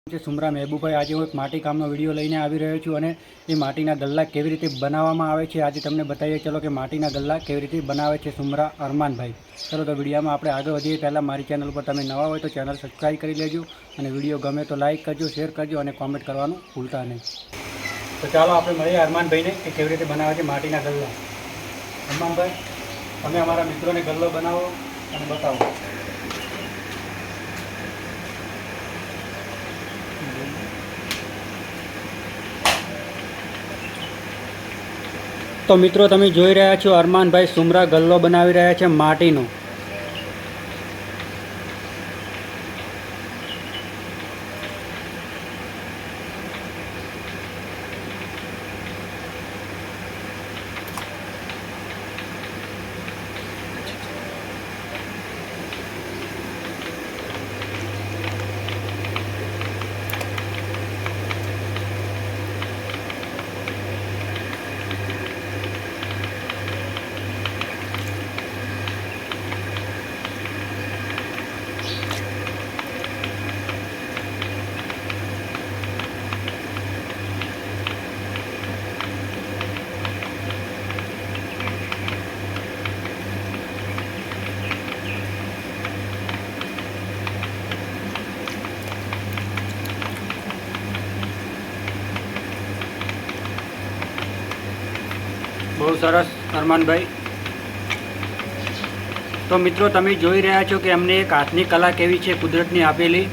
સુમરા મહેબૂભાઈ આજે હું એક માટી કામનો વિડીયો લઈને આવી રહ્યો છું અને એ માટીના ગલ્લા કેવી રીતે બનાવવામાં આવે છે આજે તમને બતાવીએ ચલો કે માટીના ગલ્લા કેવી રીતે બનાવે છે સુમરા અરમાનભાઈ। ચલો તો વિડીયોમાં આપણે આગળ વધીએ પહેલાં મારી ચેનલ પર તમે નવા હોય તો ચેનલ સબસ્ક્રાઈબ કરી લેજો અને વિડીયો ગમે તો લાઇક કરજો, શેર કરજો અને કોમેન્ટ કરવાનું ભૂલતા નહીં। તો ચાલો આપણે મળીએ અરમાનભાઈને કે કેવી રીતે બનાવે છે માટીના ગલ્લા। અરમાનભાઈ, તમે અમારા મિત્રોને ગલ્લો બનાવો અને બતાવો। તો મિત્રો તમે જોઈ રહ્યા છો અરમાનભાઈ સુમરા ગલ્લો બનાવી રહ્યા છે માટીનો। બહુ સરસ અરમાનભાઈ। તો મિત્રો તમે જોઈ રહ્યા છો કે અમને એક હાથની કલા કેવી છે કુદરતની આપેલી।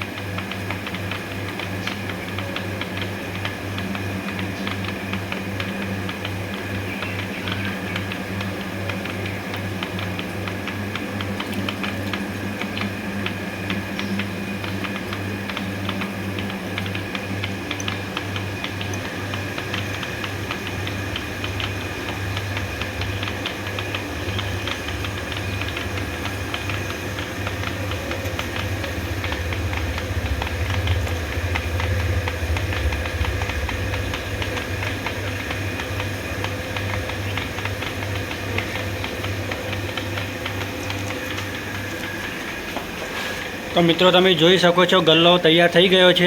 તો મિત્રો તમે જોઈ શકો છો ગલ્લો તૈયાર થઈ ગયો છે।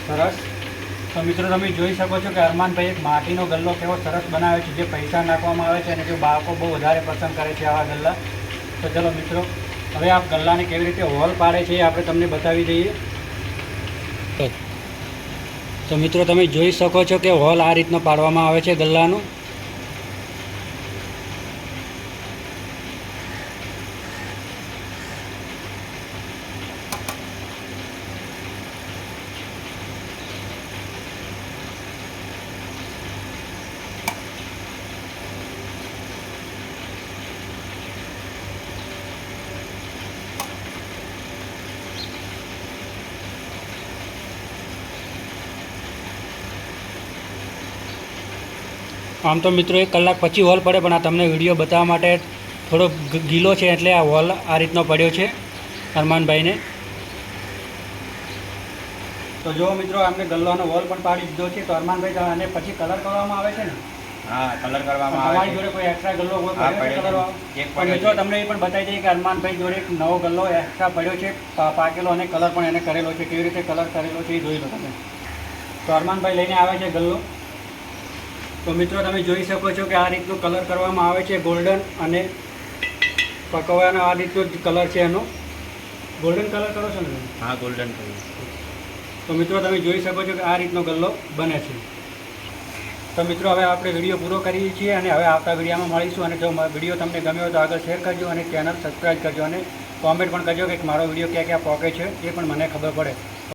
સરસ। તો મિત્રો તમે જોઈ શકો છો કે અરમાનભાઈ એક માટીનો ગલ્લો કેવો સરસ બનાવે છે, જે પૈસા નાખવામાં આવે છે અને જે બાળકો બહુ વધારે પસંદ કરે છે આવા ગલ્લા। તો ચલો મિત્રો હવે આ ગલ્લાને કેવી રીતે હોલ પાડે છે એ આપણે તમને બતાવી દઈએ। તો મિત્રો તમે જોઈ શકો છો કે હોલ આ રીતનો પાડવામાં આવે છે ગલ્લાનો। આમ તો મિત્રો 1 કલાક પછી હોલ પડે, પણ આ તમને વિડીયો બતાવવા માટે થોડો ગીલો છે એટલે આ હોલ આ રીતનો પડ્યો છે અરમાનભાઈને। તો જો મિત્રો અમને ગલ્લાનો હોલ પણ પાડી દીધો છે। તો અરમાનભાઈ આને પછી કલર કરવામાં આવે છે ને? હા, કલર કરવામાં આવે છે। તમારી જોડે કોઈ એક્સ્ટ્રા ગલ્લો હોય પણ મિત્રો તમને એ પણ બતાવી દઈએ કે અરમાનભાઈ જોડે એક નવો ગલ્લો એક્સ્ટ્રા પડ્યો છે પાકેલો, અને કલર પણ એને કરેલો છે। કેવી રીતે કલર કરેલો છે એ જોઈ લો તમે। તો અરમાનભાઈ લઈને આવે છે ગલ્લો। તો મિત્રો તમે જોઈ શકો છો કે આ રીતનું કલર કરવામાં આવે છે ગોલ્ડન, અને પકવવાનો આ રીતનો જ કલર છે એનો। ગોલ્ડન કલર કરો છો ને? હા, ગોલ્ડન કલર। તો મિત્રો તમે જોઈ શકો છો કે આ રીતનો ગલ્લો બને છે। તો મિત્રો હવે આપણે વિડીયો પૂરો કરીએ છીએ અને હવે આવતા વિડીયોમાં મળીશું। અને જો વિડીયો તમને ગમ્યો હોય તો આગળ શેર કરજો અને ચેનલ સબસ્ક્રાઈબ કરજો અને કોમેન્ટ પણ કરજો કે મારો વિડીયો ક્યાં ક્યાં પહોંચે છે એ પણ મને ખબર પડે।